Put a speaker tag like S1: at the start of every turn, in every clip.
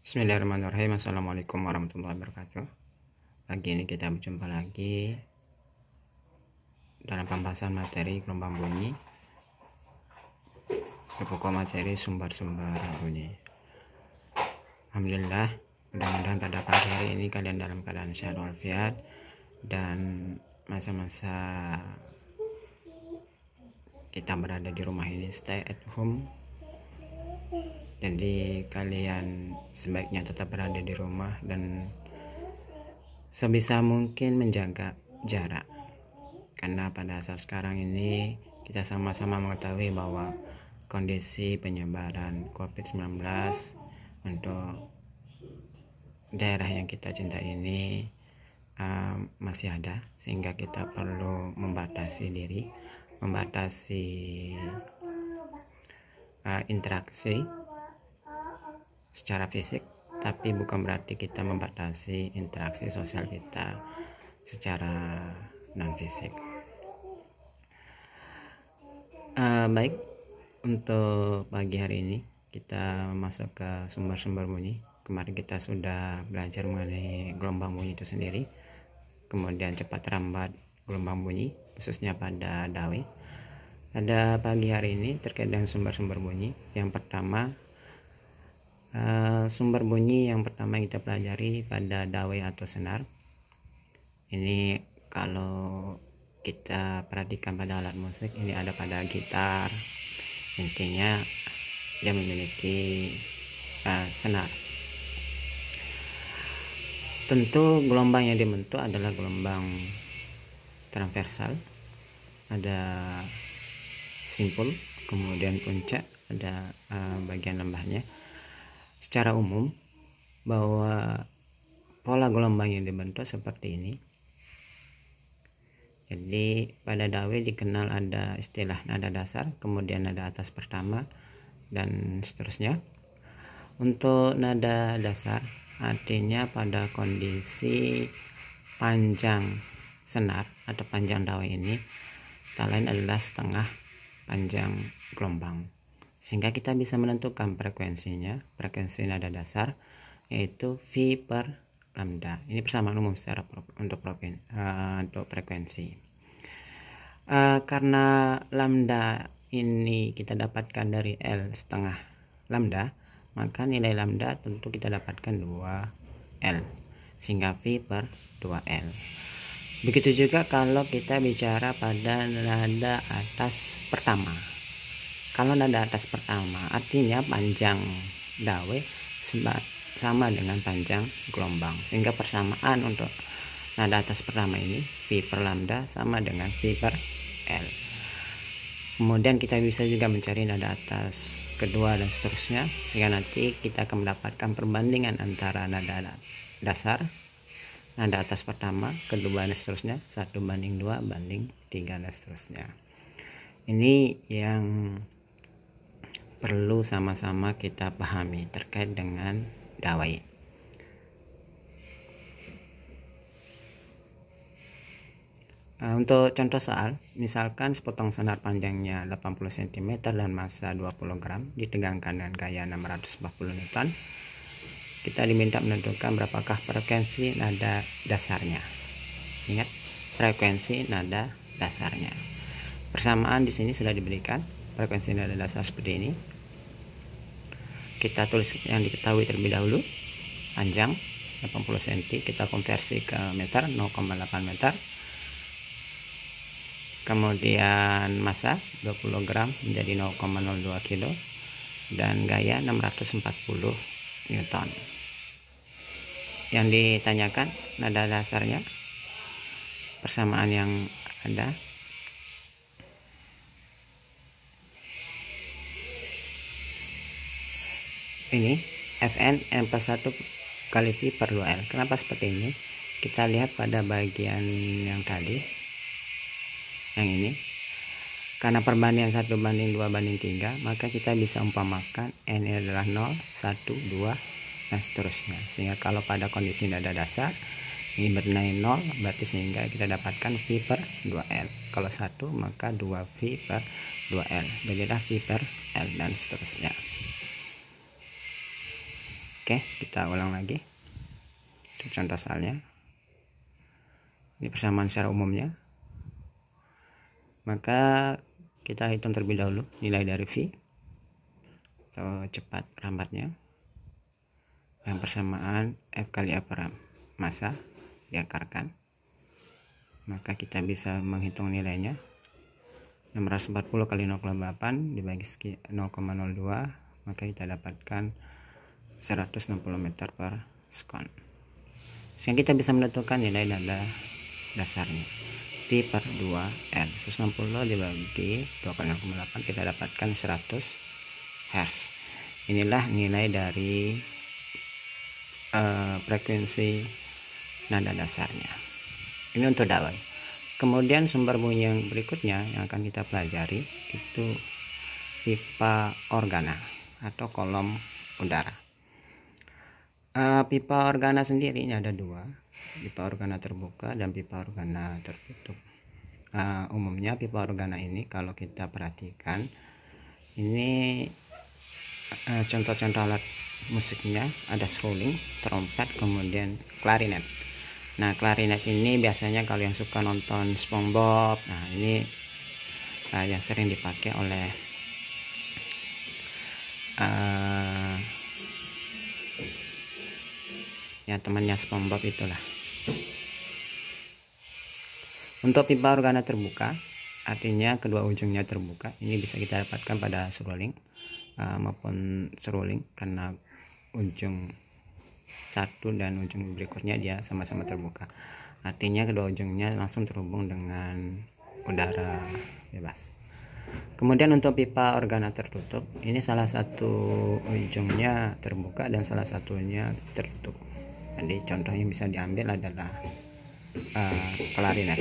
S1: Bismillahirrahmanirrahim. Assalamualaikum warahmatullahi wabarakatuh. Pagi ini kita berjumpa lagi dalam pembahasan materi gelombang bunyi di pokok materi sumber-sumber bunyi. Alhamdulillah, mudah-mudahan pada pagi hari ini kalian dalam keadaan sehat walafiat dan masa-masa kita berada di rumah ini stay at home. Jadi kalian sebaiknya tetap berada di rumah dan sebisa mungkin menjaga jarak, karena pada saat sekarang ini kita sama-sama mengetahui bahwa kondisi penyebaran COVID-19 untuk daerah yang kita cintai ini masih ada, sehingga kita perlu membatasi diri, membatasi interaksi secara fisik, tapi bukan berarti kita membatasi interaksi sosial kita secara non fisik. Baik, untuk pagi hari ini kita masuk ke sumber-sumber bunyi. Kemarin kita sudah belajar mengenai gelombang bunyi itu sendiri, kemudian cepat lambat gelombang bunyi khususnya pada dawe. Pada pagi hari ini terkait dengan sumber-sumber bunyi, yang pertama sumber bunyi yang pertama kita pelajari pada dawe atau senar. Ini kalau kita perhatikan pada alat musik, ini ada pada gitar, intinya dia memiliki senar. Tentu gelombang yang dibentuk adalah gelombang transversal, ada simpul, kemudian puncak, ada bagian lembahnya. Secara umum bahwa pola gelombang yang dibentuk seperti ini. Jadi pada dawe dikenal ada istilah nada dasar, kemudian nada atas pertama, dan seterusnya. Untuk nada dasar artinya pada kondisi panjang senar atau panjang dawe ini tak lain adalah setengah panjang gelombang, sehingga kita bisa menentukan frekuensinya, frekuensi nada dasar yaitu V per lambda. Ini persamaan umum secara untuk frekuensi. Karena lambda ini kita dapatkan dari L setengah lambda, maka nilai lambda tentu kita dapatkan 2L, sehingga V per 2L. Begitu juga kalau kita bicara pada nada atas pertama. Kalau nada atas pertama artinya panjang dawe sama dengan panjang gelombang, sehingga persamaan untuk nada atas pertama ini V per lambda sama dengan V per L. Kemudian kita bisa juga mencari nada atas kedua dan seterusnya, sehingga nanti kita akan mendapatkan perbandingan antara nada dasar, nada atas pertama, kedua dan seterusnya, 1:2:3 dan seterusnya. Ini yang perlu sama-sama kita pahami terkait dengan dawai. Untuk contoh soal, misalkan sepotong senar panjangnya 80 cm dan massa 20 gram ditegangkan dengan gaya 640 Newton. Kita diminta menentukan berapakah frekuensi nada dasarnya. Ingat, frekuensi nada dasarnya. Persamaan di sini sudah diberikan. Frekuensi nada dasar seperti ini. Kita tulis yang diketahui terlebih dahulu. Panjang 80 cm, kita konversi ke meter, 0,8 meter. Kemudian massa 20 gram menjadi 0,02 kilo dan gaya 640 Newton. Yang ditanyakan nada dasarnya, persamaan yang ada ini Fn M+1 kali V per 2L. Kenapa seperti ini? Kita lihat pada bagian yang tadi, yang ini, karena perbandingan 1:2:3, maka kita bisa umpamakan N adalah 0, 1, 2 dan seterusnya, sehingga kalau pada kondisi nada dasar ini bernilai 0, berarti sehingga kita dapatkan V per 2L. Kalau 1 maka 2V per 2L, jadilah V per L dan seterusnya. Oke, kita ulang lagi. Itu contoh soalnya. Ini persamaan secara umumnya. Maka kita hitung terlebih dahulu nilai dari V atau cepat rambatnya. Yang persamaan F kali F per massa diakarkan. Maka kita bisa menghitung nilainya. 640 kali 0,8 dibagi 0,02, maka kita dapatkan 160 meter per sekon. Sehingga kita bisa menentukan nilai nada dasarnya. V per 2L. 160 dibagi 2 kali 0,8 kita dapatkan 100 Hz. Inilah nilai dari frekuensi nada dasarnya. Ini untuk dawai. Kemudian sumber bunyi yang berikutnya yang akan kita pelajari itu pipa organa atau kolom udara. Pipa organa sendiri ini ada dua, pipa organa terbuka dan pipa organa tertutup. Umumnya pipa organa ini kalau kita perhatikan ini contoh-contoh alat musiknya ada seruling, trompet, kemudian klarinet. Nah, klarinet ini biasanya kalau yang suka nonton SpongeBob, nah ini yang sering dipakai oleh ya temannya SpongeBob itulah. Untuk pipa organa terbuka, artinya kedua ujungnya terbuka. Ini bisa kita dapatkan pada seruling maupun seruling karena ujung satu dan ujung berikutnya dia sama-sama terbuka. Artinya kedua ujungnya langsung terhubung dengan udara bebas. Kemudian untuk pipa organa tertutup, ini salah satu ujungnya terbuka dan salah satunya tertutup. Jadi contoh yang bisa diambil adalah klarinet.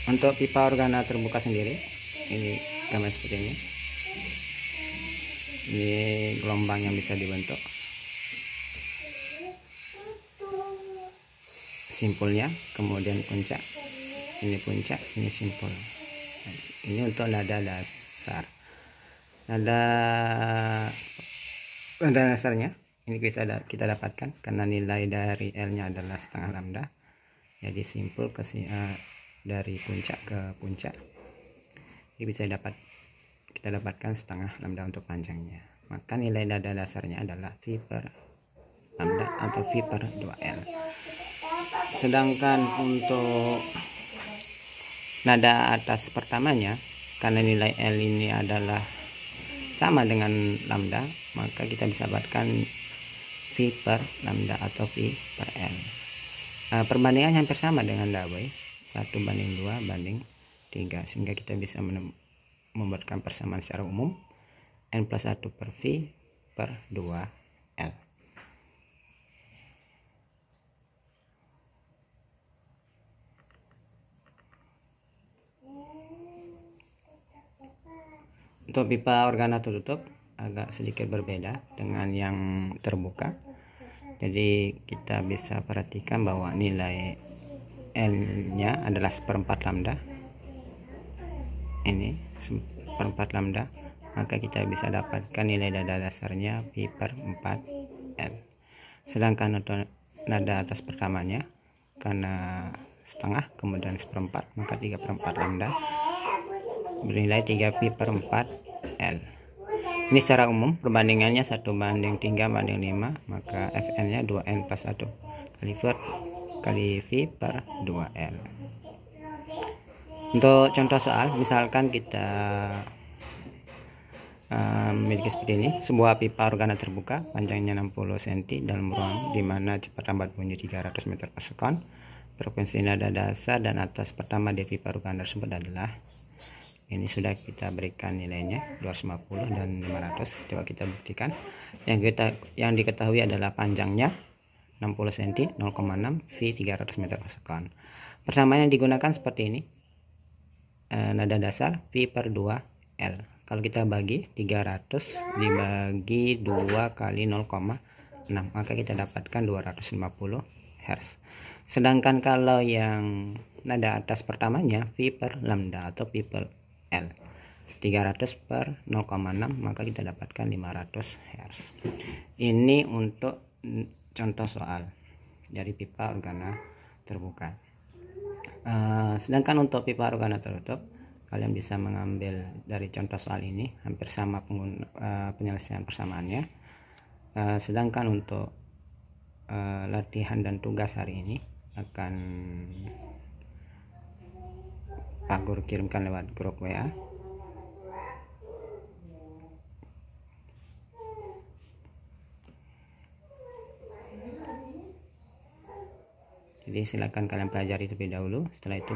S1: Untuk pipa organa terbuka sendiri, ini gambar seperti ini. Ini gelombang yang bisa dibentuk. Simpulnya, kemudian puncak. Ini puncak, ini simpul. Ini untuk nada dasar. Nada dasarnya ini bisa kita dapatkan karena nilai dari L-nya adalah setengah lambda. Jadi simpul ke dari puncak ke puncak. Ini bisa kita dapatkan setengah lambda untuk panjangnya. Maka nilai nada dasarnya adalah V per lambda atau V per 2L. Sedangkan untuk nada atas pertamanya, karena nilai L ini adalah sama dengan lambda, maka kita bisa dapatkan V per lambda atau V per L. Perbandingan hampir sama dengan dawai, 1:2:3, sehingga kita bisa membuatkan persamaan secara umum N plus 1 per V per 2L. Untuk pipa organa tertutup agak sedikit berbeda dengan yang terbuka. Jadi kita bisa perhatikan bahwa nilai L-nya adalah 1/4 lambda. Ini 1/4 lambda. Maka kita bisa dapatkan nilai nada dasarnya V per 4L. Sedangkan untuk nada atas pertamanya karena setengah kemudian 1/4, maka 3/4 lambda bernilai 3V per 4L. Ini secara umum perbandingannya 1:3:5, maka Fn-nya 2N plus 1 kali V per 2L. Untuk contoh soal, misalkan kita memiliki seperti ini, sebuah pipa organa terbuka panjangnya 60 cm dalam ruang di mana cepat rambat bunyi 300 meter per sekon. Frekuensi nada dasar dan atas pertama di pipa organa tersebut adalah, ini sudah kita berikan nilainya 250 dan 500. Coba kita buktikan. Yang diketahui adalah panjangnya 60 cm, 0,6 V 300 meter per sekon. Persamaan yang digunakan seperti ini. Nada dasar V per 2L. Kalau kita bagi 300 dibagi 2 kali 0,6, maka kita dapatkan 250 Hz. Sedangkan kalau yang nada atas pertamanya V per lambda atau V per L. 300 per 0,6 maka kita dapatkan 500 Hz. Ini untuk contoh soal dari pipa organa terbuka. Sedangkan untuk pipa organa tertutup, kalian bisa mengambil dari contoh soal ini hampir sama penyelesaian persamaannya. Sedangkan untuk latihan dan tugas hari ini akan Pak Guru kirimkan lewat grup WA. Jadi silakan kalian pelajari terlebih dahulu, setelah itu